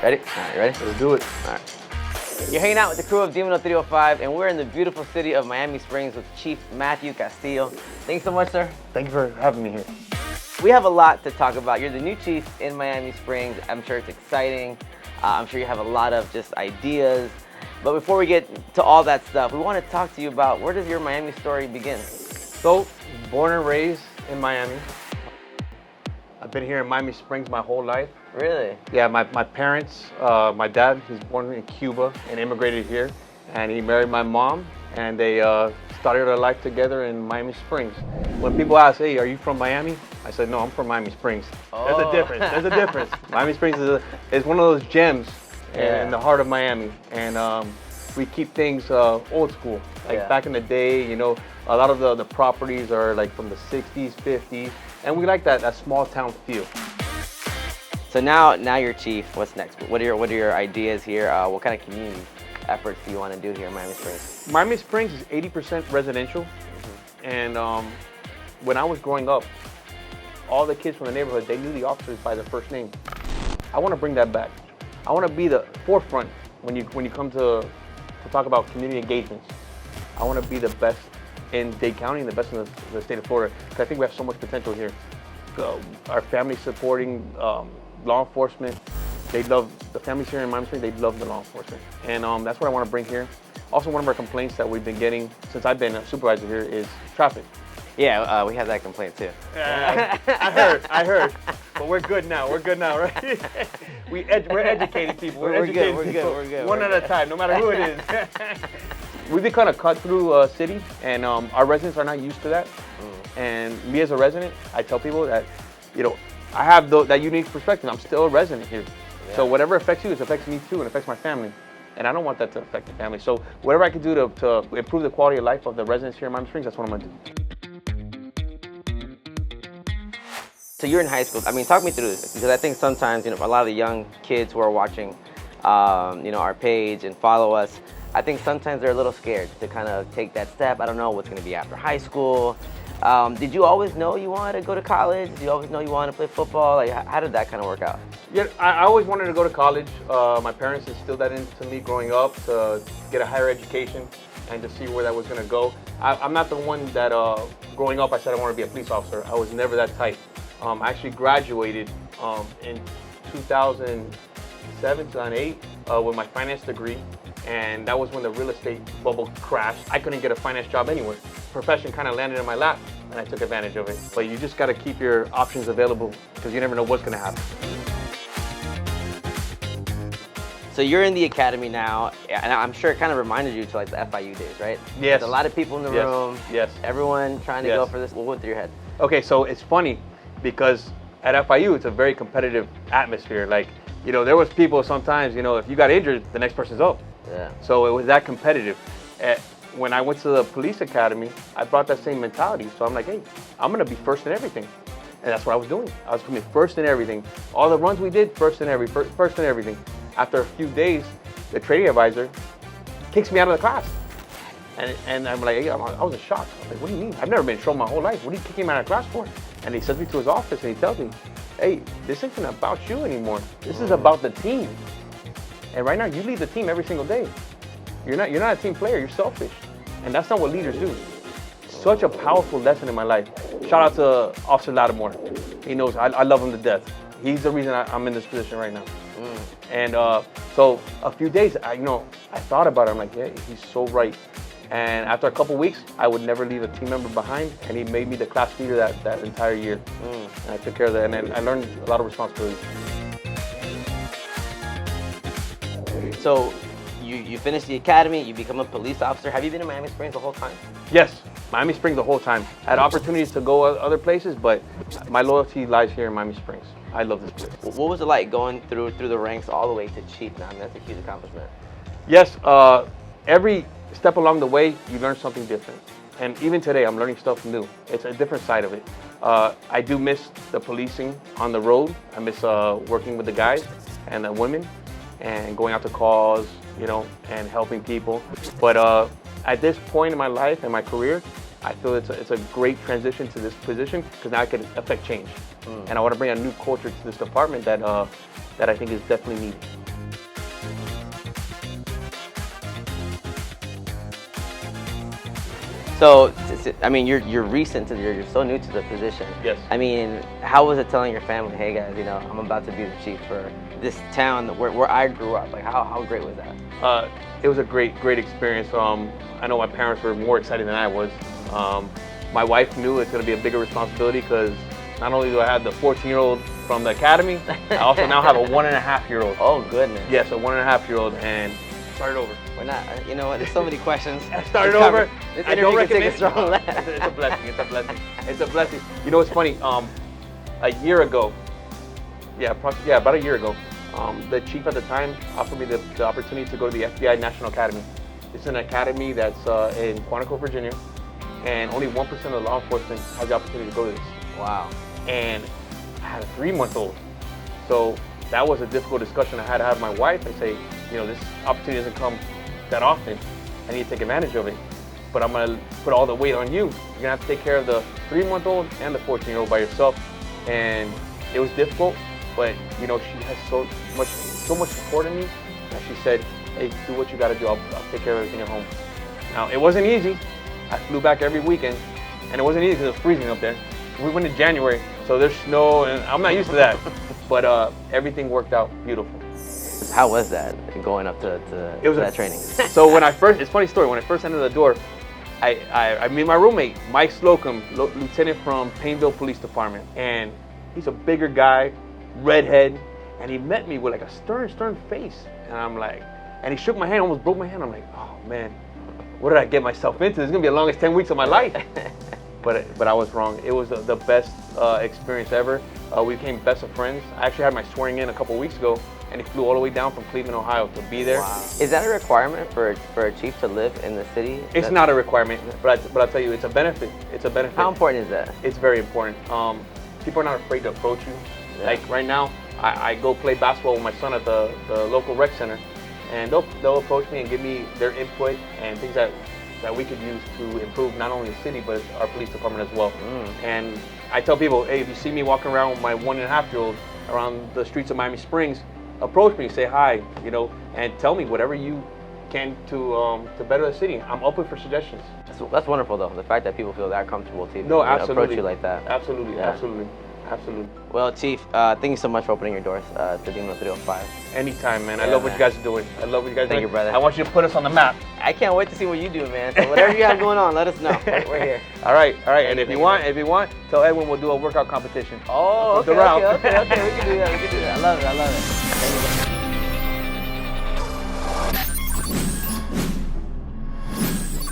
Ready? All right, you ready? Let's do it. All right. You're hanging out with the crew of Demon 305, and we're in the beautiful city of Miami Springs with Chief Matthew Castillo. Thanks so much, sir. Thank you for having me here. We have a lot to talk about. You're the new chief in Miami Springs. I'm sure it's exciting. I'm sure you have a lot of just ideas. But before we get to all that stuff, we want to talk to you about where does your Miami story begin? So, born and raised in Miami. I've been here in Miami Springs my whole life. Really? Yeah, my parents, my dad, he's born in Cuba and immigrated here. And he married my mom, and they started their life together in Miami Springs. When people ask, hey, are you from Miami? I said, no, I'm from Miami Springs. Oh. There's a difference, there's a difference. Miami Springs is one of those gems in the heart of Miami. And we keep things old school. Like back in the day, you know, a lot of the properties are like from the 60s, 50s. And we like that small town feel. So now you're chief. What's next? What are your ideas here? What kind of community efforts do you want to do here in Miami Springs? Miami Springs is 80% residential. And when I was growing up, all the kids from the neighborhood, they knew the officers by their first name. I want to bring that back. I want to be the forefront when you come to talk about community engagements. I want to be the best in Dade County and the best in the state of Florida, because I think we have so much potential here. Our family supporting law enforcement. They love the families here in Miami Springs. They love the law enforcement, and that's what I want to bring here. Also, one of our complaints that we've been getting since I've been a supervisor here is traffic. Yeah, we have that complaint too. I heard. But we're good now. We're good now, right? We're educated people. We're good. One at a time, no matter who it is. We've been kind of cut through city, and our residents are not used to that. And me as a resident, I tell people that, you know, I have that unique perspective. I'm still a resident here. Yeah. So whatever affects you, it affects me too, and affects my family. And I don't want that to affect the family. So whatever I can do to improve the quality of life of the residents here in Miami Springs, that's what I'm gonna do. So you're in high school. I mean, talk me through this, because I think sometimes, you know, a lot of the young kids who are watching, you know, our page and follow us, I think sometimes they're a little scared to kind of take that step. I don't know what's going to be after high school. Did you always know you wanted to go to college? Did you always know you wanted to play football? Like, how did that kind of work out? Yeah, I always wanted to go to college. My parents instilled that into me growing up, to get a higher education and to see where that was going to go. I'm not the one that growing up I said I wanted to be a police officer. I was never that type. I actually graduated in 2007, 2008 with my finance degree. And that was when the real estate bubble crashed. I couldn't get a finance job anywhere. Profession kind of landed in my lap, and I took advantage of it. But you just got to keep your options available, because you never know what's going to happen. So you're in the academy now, and I'm sure it kind of reminded you to like the FIU days, right? Yes. There's a lot of people in the room. Yes. Everyone trying to go for this. What went through your head? Okay, so it's funny, because at FIU, it's a very competitive atmosphere. Like, you know, there was people sometimes, you know, if you got injured, the next person's up. Yeah. So it was that competitive. When I went to the police academy, I brought that same mentality. So I'm like, hey, I'm gonna be first in everything. And that's what I was doing. I was coming first in everything. All the runs we did, first in everything. After a few days, the training advisor kicks me out of the class. And I'm like, hey, I was in shock. I was like, what do you mean? I've never been in trouble my whole life. What are you kicking me out of class for? And he sends me to his office and he tells me, hey, this isn't about you anymore. This is about the team. And right now, you lead the team every single day. You're not a team player, you're selfish. And that's not what leaders do. Such a powerful lesson in my life. Shout out to Officer Lattimore. He knows I love him to death. He's the reason I'm in this position right now. And so a few days, I thought about it. I'm like, yeah, he's so right. And after a couple weeks, I would never leave a team member behind. And he made me the class leader that entire year. And I took care of that, and I learned a lot of responsibility. So you finished the academy, you become a police officer. Have you been in Miami Springs the whole time? Yes, Miami Springs the whole time. I had opportunities to go other places, but my loyalty lies here in Miami Springs. I love this place. What was it like going through the ranks all the way to chief now? I mean, that's a huge accomplishment. Yes, every step along the way, you learn something different. And even today, I'm learning stuff new. It's a different side of it. I do miss the policing on the road. I miss working with the guys and the women and going out to calls, and helping people. But at this point in my life and my career, I feel it's a great transition to this position, because now I can affect change. And I want to bring a new culture to this department that I think is definitely needed. So, I mean, you're recent to you're so new to the position. Yes. I mean, how was it telling your family, hey guys, you know, I'm about to be the chief for this town where I grew up? Like, how great was that? It was a great experience. I know my parents were more excited than I was. My wife knew it's going to be a bigger responsibility because not only do I have the 14-year-old from the academy, I also now have a 1.5-year-old. Oh goodness. Yes, a 1.5-year-old, and started over. We're not. You know what? There's so many questions. I started over. This I don't interview can take recommend. a strong left. It's a blessing. It's a blessing. It's a blessing. You know what's funny? A year ago, about a year ago, the chief at the time offered me the opportunity to go to the FBI National Academy. It's an academy that's in Quantico, Virginia, and only 1% of the law enforcement has the opportunity to go to this. Wow. And I had a 3-month-old. So that was a difficult discussion I had to have with my wife. I say, you know, this opportunity doesn't come that often. I need to take advantage of it. But I'm gonna put all the weight on you. You're gonna have to take care of the 3-month-old and the 14-year-old by yourself. And it was difficult, but you know, she has so much support in me that she said, hey, do what you gotta do. I'll take care of everything at home. Now, it wasn't easy. I flew back every weekend, and it wasn't easy because it was freezing up there. We went in January, so there's snow, and I'm not used to that. But everything worked out beautiful. How was that going up to that training? So when it's a funny story. When I first entered the door, I meet my roommate, Mike Slocum, lieutenant from Painville Police Department, and he's a bigger guy, redhead, and he met me with like a stern face, and I'm like, and he shook my hand, almost broke my hand. I'm like, oh man, what did I get myself into? This is gonna be the longest 10 weeks of my life. But I was wrong. It was the best experience ever. We became best of friends. I actually had my swearing in a couple weeks ago, and he flew all the way down from Cleveland, Ohio to be there. Wow. Is that a requirement for a chief to live in the city? It's not a requirement, but I'll tell you, it's a benefit. It's a benefit. How important is that? It's very important. People are not afraid to approach you. Yeah. Like right now, I go play basketball with my son at the local rec center, and they'll approach me and give me their input and things that we could use to improve not only the city but our police department as well. And I tell people, hey, if you see me walking around with my 1.5-year-old around the streets of Miami Springs, approach me, say hi, you know, and tell me whatever you can to better the city. I'm open for suggestions. That's wonderful though. The fact that people feel that comfortable to no, absolutely. approach you like that. Absolutely, yeah. absolutely. Well, Chief, thank you so much for opening your doors to Dino 305. Anytime, man. I love what you guys are doing. I love what you guys are doing. Thank you, brother. I want you to put us on the map. I can't wait to see what you do, man. So whatever you have going on, let us know. We're here. All right. And if you want, tell Edwin we'll do a workout competition. Oh, okay. We can do that. I love it. Thank you.